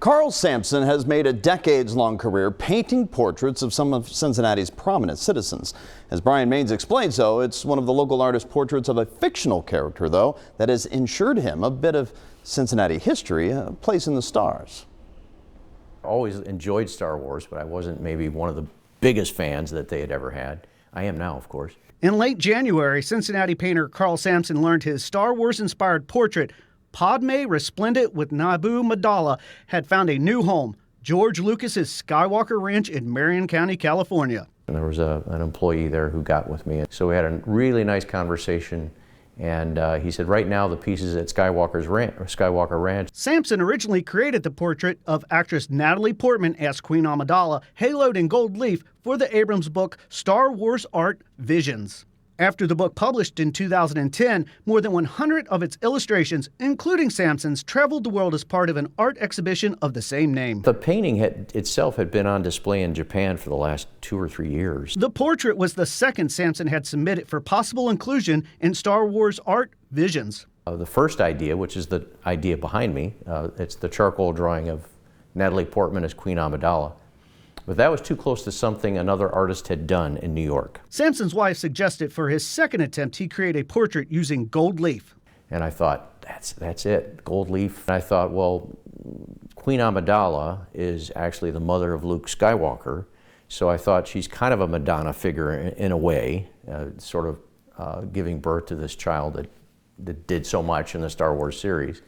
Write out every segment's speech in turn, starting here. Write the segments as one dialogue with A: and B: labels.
A: Carl Samson has made a decades-long career painting portraits of some of Cincinnati's prominent citizens. As Brian Maines explains, though, it's one of the local artist's portraits of a fictional character, though, that has ensured him a bit of Cincinnati history, a place in the stars.
B: Always enjoyed Star Wars, but I wasn't maybe one of the biggest fans that they had ever had. I am now, of course.
C: In late January, Cincinnati painter Carl Samson learned his Star Wars-inspired portrait, Padme Resplendent with Naboo Madala, had found a new home, George Lucas's Skywalker Ranch in Marion County, California.
B: And there was an employee there who got with me. So we had a really nice conversation. And he said, right now the piece is at Skywalker Ranch.
C: Samson originally created the portrait of actress Natalie Portman as Queen Amidala, haloed in gold leaf, for the Abrams book Star Wars Art Visions. After the book published in 2010, more than 100 of its illustrations, including Samson's, traveled the world as part of an art exhibition of the same name.
B: The painting itself had been on display in Japan for the last 2 or 3 years.
C: The portrait was the second Samson had submitted for possible inclusion in Star Wars Art Visions.
B: The first idea, which is the idea behind me, it's the charcoal drawing of Natalie Portman as Queen Amidala. But that was too close to something another artist had done in New York.
C: Samson's wife suggested for his second attempt he create a portrait using gold leaf.
B: And I thought, that's it, gold leaf. And I thought, well, Queen Amidala is actually the mother of Luke Skywalker, so I thought she's kind of a Madonna figure in a way, sort of giving birth to this child that did so much in the Star Wars series.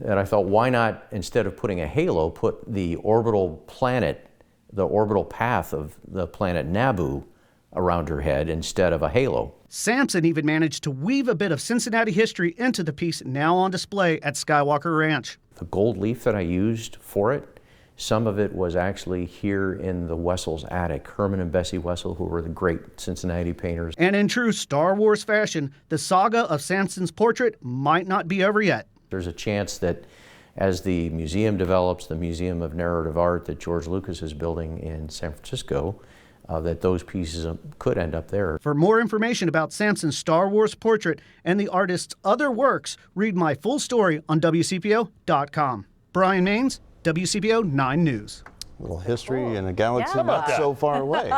B: And I thought, why not, instead of putting a halo, put the orbital planet, the orbital path of the planet Naboo around her head instead of a halo.
C: Samson even managed to weave a bit of Cincinnati history into the piece now on display at Skywalker Ranch.
B: The gold leaf that I used for it, some of it was actually here in the Wessel's attic. Herman and Bessie Wessel, who were the great Cincinnati painters.
C: And in true Star Wars fashion, the saga of Samson's portrait might not be over yet.
B: There's a chance that as the museum develops, the Museum of Narrative Art that George Lucas is building in San Francisco, that those pieces could end up there.
C: For more information about Samson's Star Wars portrait and the artist's other works, read my full story on WCPO.com. Brian Maines, WCPO 9 News.
A: A little history in a galaxy not so far away.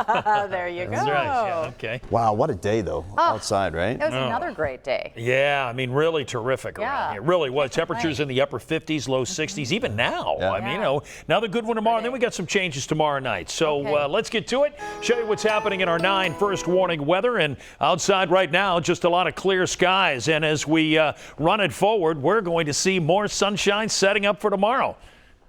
D: There you go.
E: That's right, yeah, okay.
A: Wow, what a day, though, outside, right?
D: It was another great day.
E: Yeah, I mean, really terrific around here. It really was. Temperatures in the upper 50s, low 60s, even now.
A: Yeah.
E: I mean, you know, another good one tomorrow, and then we got some changes tomorrow night. So let's get to it, show you what's happening in our 9 first warning weather. And outside right now, just a lot of clear skies. And as we run it forward, we're going to see more sunshine setting up for tomorrow.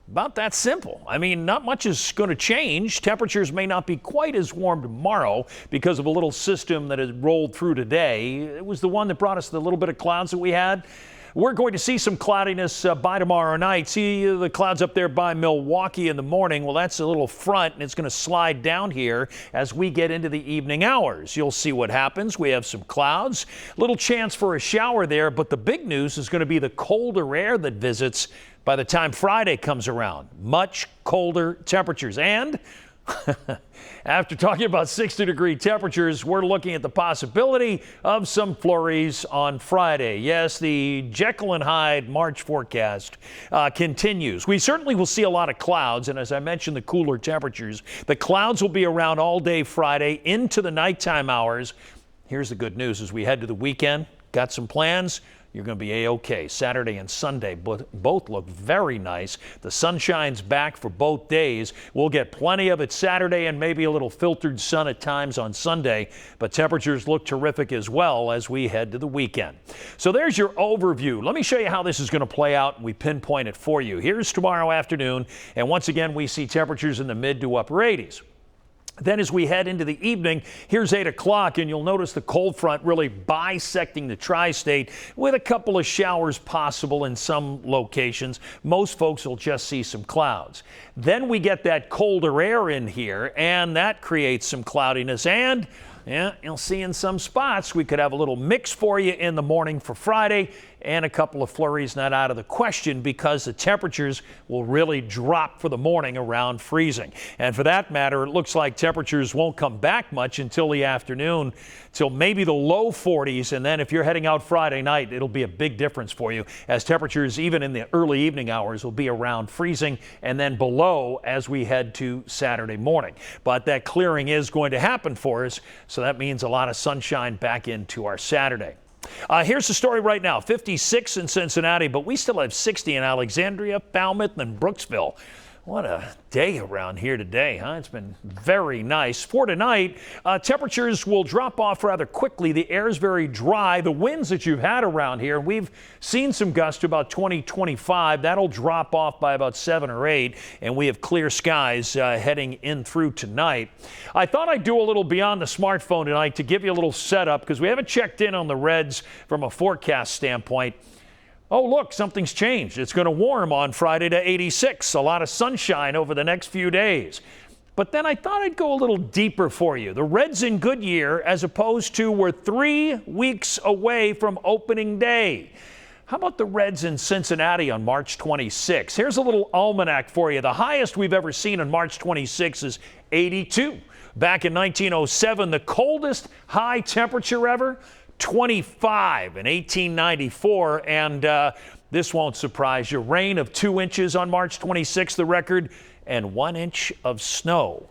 E: About that simple. I mean, not much is going to change. Temperatures may not be quite as warm tomorrow because of a little system that has rolled through today. It was the one that brought us the little bit of clouds that we had. We're going to see some cloudiness by tomorrow night. See the clouds up there by Milwaukee in the morning. Well, that's a little front, and it's going to slide down here as we get into the evening hours. You'll see what happens. We have some clouds, little chance for a shower there, but the big news is going to be the colder air that visits by the time Friday comes around. Much colder temperatures. And after talking about 60-degree temperatures, we're looking at the possibility of some flurries on Friday. Yes, the Jekyll and Hyde March forecast continues. We certainly will see a lot of clouds, and as I mentioned, the cooler temperatures. The clouds will be around all day Friday into the nighttime hours. Here's the good news as we head to the weekend. Got some plans? You're going to be A-OK. Saturday and Sunday both look very nice. The sunshine's back for both days. We'll get plenty of it Saturday and maybe a little filtered sun at times on Sunday, but temperatures look terrific as well as we head to the weekend. So there's your overview. Let me show you how this is going to play out, and we pinpoint it for you. Here's tomorrow afternoon, and once again, we see temperatures in the mid to upper 80s. Then as we head into the evening, here's 8 o'clock, and you'll notice the cold front really bisecting the tri-state with a couple of showers possible in some locations. Most folks will just see some clouds. Then we get that colder air in here, and that creates some cloudiness. And yeah, you'll see in some spots we could have a little mix for you in the morning for Friday, and a couple of flurries not out of the question because the temperatures will really drop for the morning around freezing. And for that matter, it looks like temperatures won't come back much until the afternoon, till maybe the low 40s. And then if you're heading out Friday night, it'll be a big difference for you, as temperatures even in the early evening hours will be around freezing and then below as we head to Saturday morning. But that clearing is going to happen for us, so that means a lot of sunshine back into our Saturday. Here's the story right now. 56 in Cincinnati, but we still have 60 in Alexandria, Falmouth, and Brooksville. What a day around here today, huh? It's been very nice. For tonight, temperatures will drop off rather quickly. The air is very dry. The winds that you've had around here, we've seen some gusts to about 20, 25. That'll drop off by about 7 or 8, and we have clear skies heading in through tonight. I thought I'd do a little beyond the smartphone tonight to give you a little setup, because we haven't checked in on the Reds from a forecast standpoint. Oh, look, something's changed. It's going to warm on Friday to 86. A lot of sunshine over the next few days. But then I thought I'd go a little deeper for you. The Reds in Goodyear, as opposed to, we're 3 weeks away from opening day. How about the Reds in Cincinnati on March 26? Here's a little almanac for you. The highest we've ever seen on March 26 is 82. Back in 1907, the coldest high temperature ever, 25 in 1894, and this won't surprise you. Rain of 2 inches on March 26, the record, and 1 inch of snow.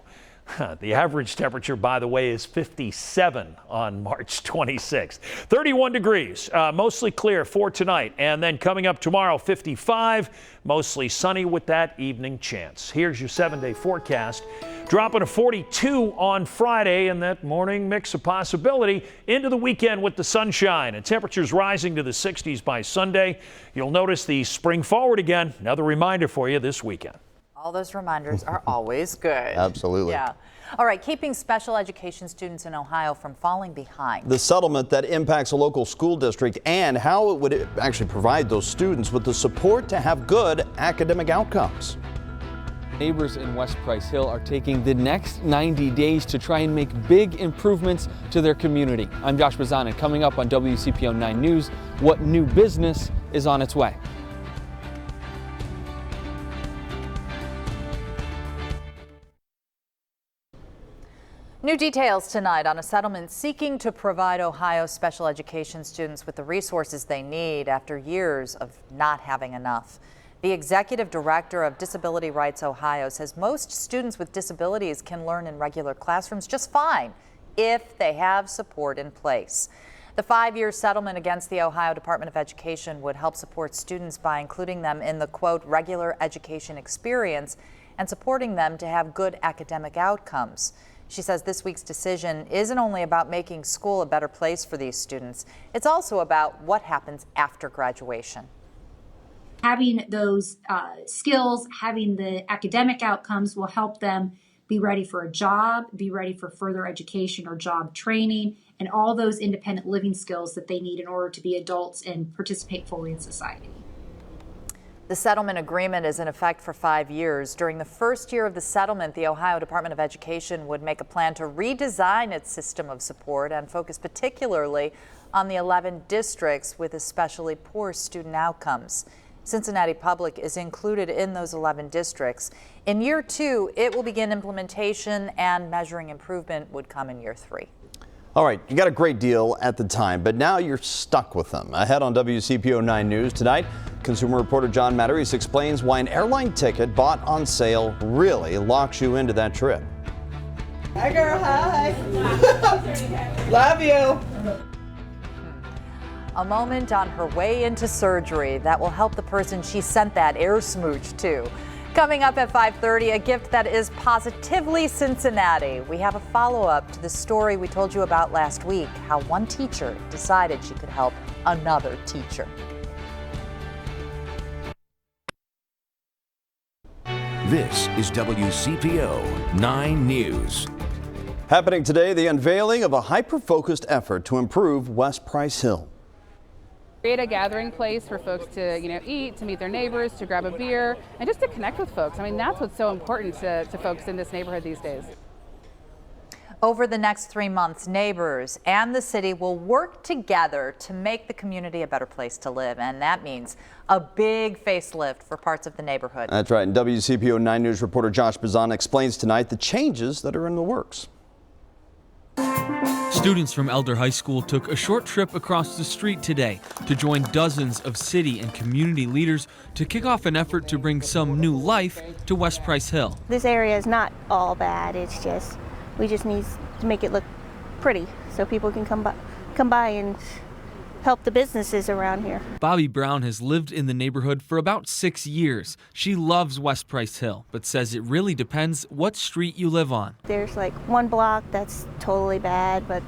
E: The average temperature, by the way, is 57 on March 26th. 31 degrees, mostly clear for tonight. And then coming up tomorrow, 55, mostly sunny with that evening chance. Here's your 7-day forecast. Dropping to 42 on Friday, and that morning mix of possibility into the weekend with the sunshine. And temperatures rising to the 60s by Sunday. You'll notice the spring forward again. Another reminder for you this weekend.
D: All those reminders are always good.
A: Absolutely.
D: Yeah. All right, keeping special education students in Ohio from falling behind.
A: The settlement that impacts a local school district and how it would actually provide those students with the support to have good academic outcomes.
F: Neighbors in West Price Hill are taking the next 90 days to try and make big improvements to their community. I'm Josh Bazan, and coming up on WCPO 9 News, what new business is on its way.
D: New details tonight on a settlement seeking to provide Ohio special education students with the resources they need after years of not having enough. The executive director of Disability Rights Ohio says most students with disabilities can learn in regular classrooms just fine if they have support in place. The 5-year settlement against the Ohio Department of Education would help support students by including them in the, quote, regular education experience and supporting them to have good academic outcomes. She says this week's decision isn't only about making school a better place for these students, it's also about what happens after graduation.
G: Having those skills, having the academic outcomes will help them be ready for a job, be ready for further education or job training, and all those independent living skills that they need in order to be adults and participate fully in society.
D: The settlement agreement is in effect for 5 years. During the first year of the settlement, the Ohio Department of Education would make a plan to redesign its system of support and focus particularly on the 11 districts with especially poor student outcomes. Cincinnati Public is included in those 11 districts. In year 2, it will begin implementation, and measuring improvement would come in year 3.
A: All right, you got a great deal at the time, but now you're stuck with them. Ahead on WCPO 9 News tonight, consumer reporter John Matarese explains why an airline ticket bought on sale really locks you into that trip.
H: Hi, girl. Hi. Love you.
D: A moment on her way into surgery that will help the person she sent that air smooch to. Coming up at 5:30, a gift that is positively Cincinnati. We have a follow-up to the story we told you about last week, how one teacher decided she could help another teacher.
I: This is WCPO 9 News.
A: Happening today, the unveiling of a hyper-focused effort to improve West Price Hill.
J: Create a gathering place for folks to, eat, to meet their neighbors, to grab a beer, and just to connect with folks. I mean, that's what's so important to folks in this neighborhood these days.
D: Over the next 3 months, neighbors and the city will work together to make the community a better place to live, and that means a big facelift for parts of the neighborhood.
A: That's right, and WCPO 9 News reporter Josh Bazan explains tonight the changes that are in the works.
F: Students from Elder High School took a short trip across the street today to join dozens of city and community leaders to kick off an effort to bring some new life to West Price Hill.
K: This area is not all bad, it's just, we just need to make it look pretty so people can come by and help the businesses around here.
F: Bobbie Brown has lived in the neighborhood for about 6 years. She loves West Price Hill, but says it really depends what street you live on.
K: There's like one block that's totally bad, but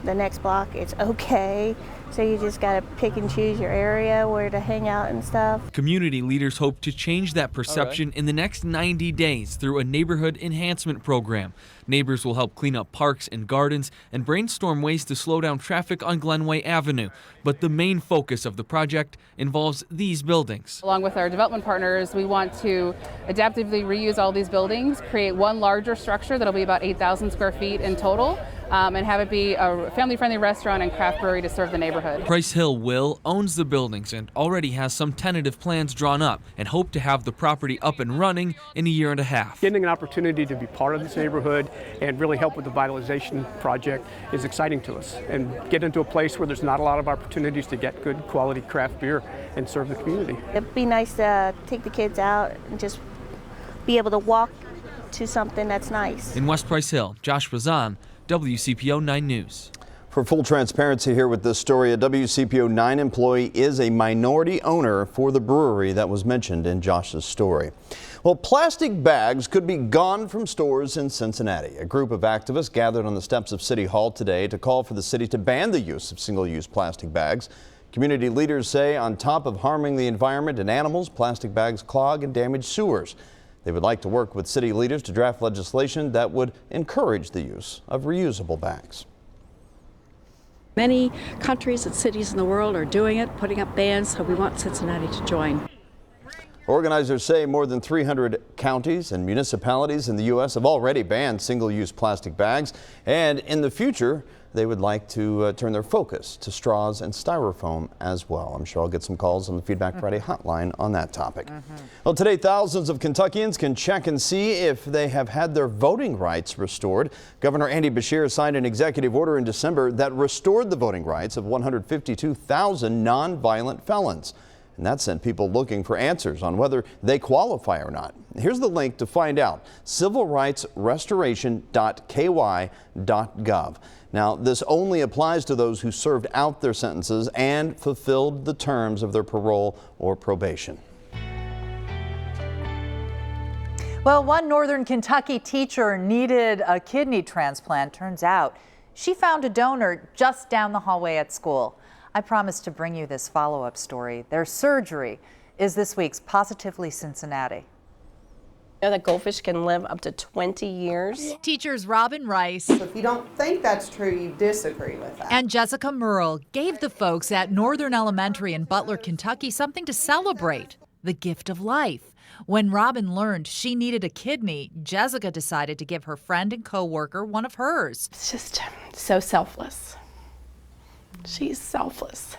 K: the next block it's okay. So you just gotta pick and choose your area where to hang out and stuff.
F: Community leaders hope to change that perception in the next 90 days through a neighborhood enhancement program. Neighbors will help clean up parks and gardens and brainstorm ways to slow down traffic on Glenway Avenue. But the main focus of the project involves these buildings.
J: Along with our development partners, we want to adaptively reuse all these buildings, create one larger structure that'll be about 8,000 square feet in total, and have it be a family-friendly restaurant and craft brewery to serve the neighborhood.
F: Price Hill owns the buildings and already has some tentative plans drawn up and hope to have the property up and running in a year and a half.
L: Getting an opportunity to be part of this neighborhood and really help with the vitalization project is exciting to us, and get into a place where there's not a lot of opportunities to get good quality craft beer and serve the community.
K: It'd be nice to take the kids out and just be able to walk to something that's nice.
F: In West Price Hill, Josh Bazan, WCPO 9 News.
A: For full transparency here with this story, a WCPO 9 employee is a minority owner for the brewery that was mentioned in Josh's story. Well, plastic bags could be gone from stores in Cincinnati. A group of activists gathered on the steps of City Hall today to call for the city to ban the use of single-use plastic bags. Community leaders say on top of harming the environment and animals, plastic bags clog and damage sewers. They would like to work with city leaders to draft legislation that would encourage the use of reusable bags.
M: Many countries and cities in the world are doing it, putting up bans, so we want Cincinnati to join.
A: Organizers say more than 300 counties and municipalities in the U.S. have already banned single-use plastic bags, and in the future, they would like to turn their focus to straws and styrofoam as well. I'm sure I'll get some calls on the Feedback Friday hotline on that topic. Well, today, thousands of Kentuckians can check and see if they have had their voting rights restored. Governor Andy Beshear signed an executive order in December that restored the voting rights of 152,000 nonviolent felons. And that sent people looking for answers on whether they qualify or not. Here's the link to find out: civilrightsrestoration.ky.gov. Now, this only applies to those who served out their sentences and fulfilled the terms of their parole or probation.
D: Well, one Northern Kentucky teacher needed a kidney transplant. Turns out she found a donor just down the hallway at school. I promised to bring you this follow-up story. Their surgery is this week's Positively Cincinnati.
N: You know that goldfish can live up to 20 years.
O: Teachers Robin Rice
H: So if you don't think that's true, you disagree with that.
O: and Jessica Merle gave the folks at Northern Elementary in Butler, Kentucky something to celebrate: the gift of life. When Robin learned she needed a kidney, Jessica decided to give her friend and co-worker one of hers.
N: It's just so selfless. She's selfless.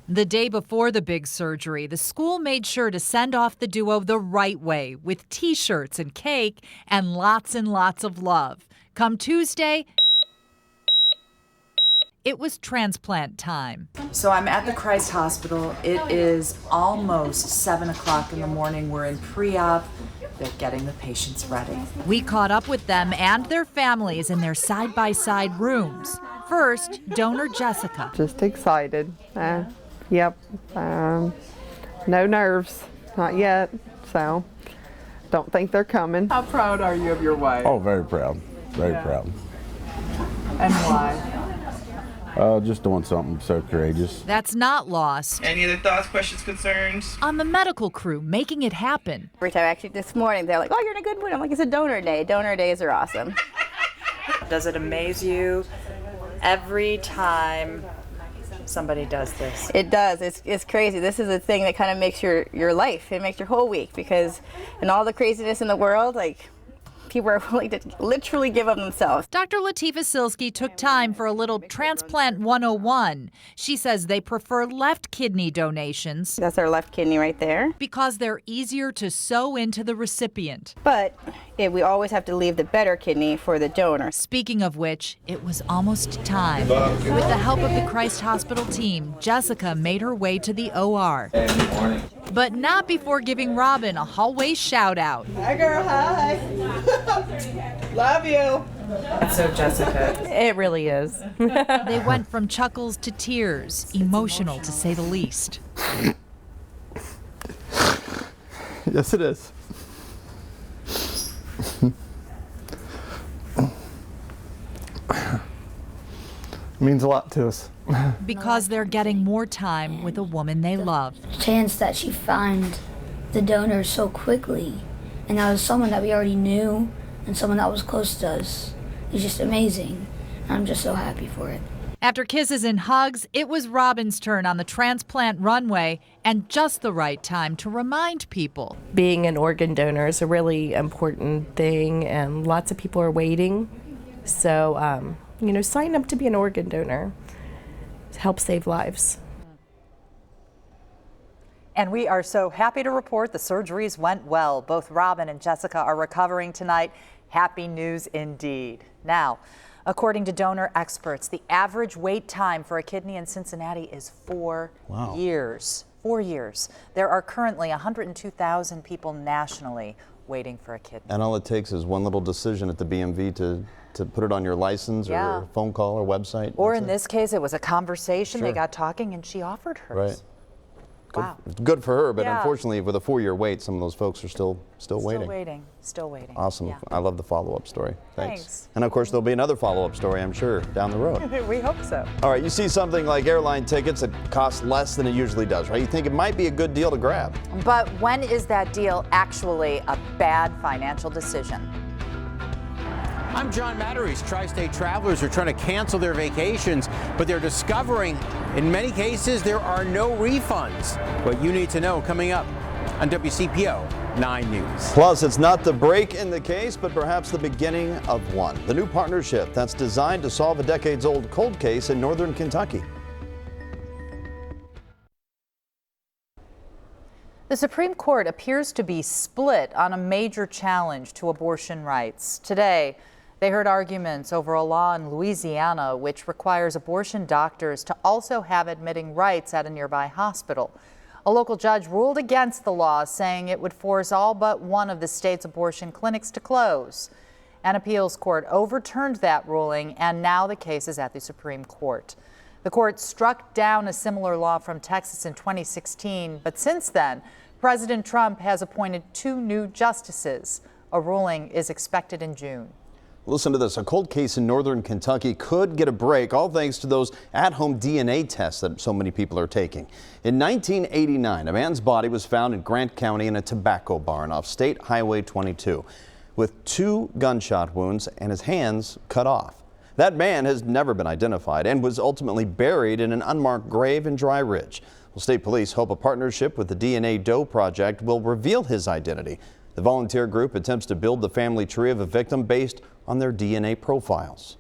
O: The day before the big surgery, the school made sure to send off the duo the right way with T-shirts and cake and lots of love. Come Tuesday, it was transplant time.
P: So I'm at the Christ Hospital. It is almost 7 o'clock in the morning. We're in pre-op. They're getting the patients ready.
O: We caught up with them and their families in their side-by-side rooms. First, donor Jessica.
H: Just excited. Yep. No nerves. Not yet. So, don't think they're coming. How proud are you of your wife?
Q: Oh, very proud. Very proud.
H: And why?
Q: Just doing something so courageous.
O: That's not lost
R: Any other thoughts, questions, concerns?
O: on the medical crew making it happen.
S: Every time, actually this morning, they're like, oh, you're in a good mood. I'm like, it's a donor day. Donor days are awesome.
P: Does it amaze you every time somebody does this?
S: It does. It's crazy. This is a thing that kind of makes your life. It makes your whole week, because in all the craziness in the world, like, people are willing to literally give of themselves.
O: Dr. Latifah Silsky took time for a little transplant 101. She says they prefer left kidney donations.
S: That's our left kidney right there.
O: Because they're easier to sew into the recipient.
S: But we always have to leave the better kidney for the donor.
O: Speaking of which, it was almost time. With the help of the Christ Hospital team, Jessica made her way to the OR.
T: Hey, good morning.
O: But not before giving Robin a hallway shout out.
U: Hi girl, hi. Love you.
P: That's so Jessica.
N: It really is.
O: They went from chuckles to tears, emotional to say the least.
Q: Yes, it is. It means a lot to us.
O: Because they're getting more time with a woman they love.
V: Chance that she found the donor so quickly, and that was someone that we already knew and someone that was close to us. It's just amazing. I'm just so happy for it.
O: After kisses and hugs, it was Robin's turn on the transplant runway, and just the right time to remind people.
N: Being an organ donor is a really important thing, and lots of people are waiting. So, sign up to be an organ donor. Help save lives.
D: And we are so happy to report the surgeries went well. Both Robin and Jessica are recovering tonight. Happy news indeed. Now, according to donor experts, the average wait time for a kidney in Cincinnati is 4 years. 4 years. There are currently 102,000 people nationally waiting for a kidney.
A: And all it takes is one little decision at the BMV to put it on your license or a phone call or website.
D: Or in this case, it was a conversation. They got talking and she offered hers.
A: Right.
D: Wow.
A: Good for her, but unfortunately, with a 4-year wait, some of those folks are still waiting.
D: Still waiting.
A: Awesome.
D: Yeah.
A: I love the follow-up story.
D: Thanks.
A: And of course, there'll be another follow-up story, I'm sure, down the road.
D: We hope so.
A: All right, you see something like airline tickets that cost less than it usually does, right? You think it might be a good deal to grab.
D: But when is that deal actually a bad financial decision?
W: I'm John Matteries. Tri-state travelers are trying to cancel their vacations, but they're discovering in many cases there are no refunds. What you need to know coming up on WCPO 9 News.
A: Plus, it's not the break in the case, but perhaps the beginning of one. The new partnership that's designed to solve a decades-old cold case in northern Kentucky.
D: The Supreme Court appears to be split on a major challenge to abortion rights. Today, they heard arguments over a law in Louisiana which requires abortion doctors to also have admitting rights at a nearby hospital. A local judge ruled against the law, saying it would force all but one of the state's abortion clinics to close. An appeals court overturned that ruling, and now the case is at the Supreme Court. The court struck down a similar law from Texas in 2016, but since then, President Trump has appointed 2 new justices. A ruling is expected in June.
A: Listen to this. A cold case in northern Kentucky could get a break, all thanks to those at-home DNA tests that so many people are taking. In 1989, a man's body was found in Grant County in a tobacco barn off State Highway 22 with 2 gunshot wounds and his hands cut off. That man has never been identified and was ultimately buried in an unmarked grave in Dry Ridge. Well, state police hope a partnership with the DNA Doe Project will reveal his identity. The volunteer group attempts to build the family tree of a victim based on their DNA profiles.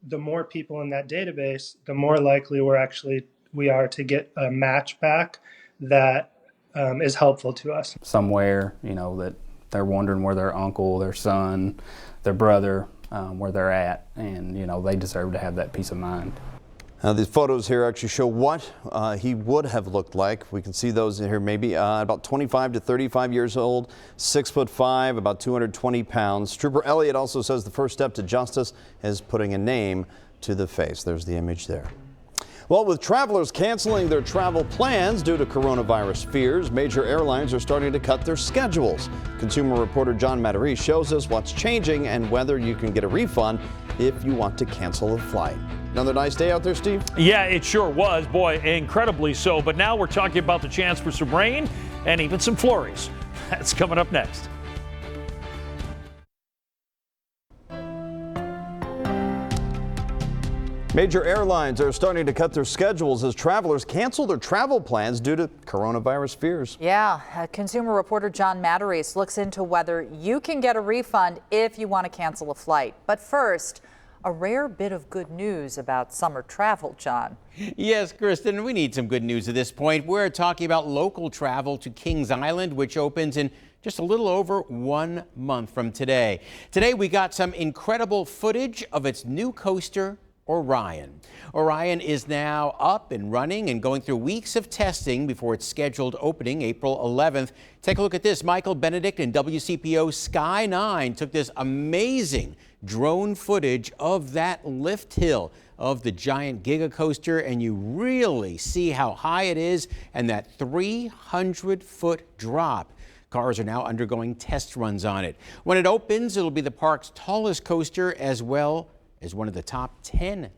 X: The more people in that database, the more likely we are to get a match back that is helpful to us.
Y: Somewhere, that they're wondering where their uncle, their son, their brother, where they're at, and they deserve to have that peace of mind.
A: These photos here actually show what he would have looked like. We can see those here, maybe about 25 to 35 years old, 6'5", about 220 pounds. Trooper Elliott also says the first step to justice is putting a name to the face. There's the image there. Well, with travelers canceling their travel plans due to coronavirus fears, major airlines are starting to cut their schedules. Consumer reporter John Matteries shows us what's changing and whether you can get a refund if you want to cancel a flight. Another nice day out there, Steve?
E: Yeah, it sure was. Boy, incredibly so. But now we're talking about the chance for some rain and even some flurries. That's coming up next.
A: Major airlines are starting to cut their schedules as travelers cancel their travel plans due to coronavirus fears.
D: Yeah, consumer reporter John Matarese looks into whether you can get a refund if you want to cancel a flight. But first, a rare bit of good news about summer travel, John.
W: Yes, Kristen, we need some good news at this point. We're talking about local travel to Kings Island, which opens in just a little over 1 month from today. Today, we got some incredible footage of its new coaster, Orion. Orion is now up and running and going through weeks of testing before its scheduled opening April 11th. Take a look at this. Michael Benedict and WCPO Sky 9 took this amazing drone footage of that lift hill of the giant Giga Coaster, and you really see how high it is and that 300-foot drop. Cars are now undergoing test runs on it. When it opens, it'll be the park's tallest coaster as well as one of the top 10 tallest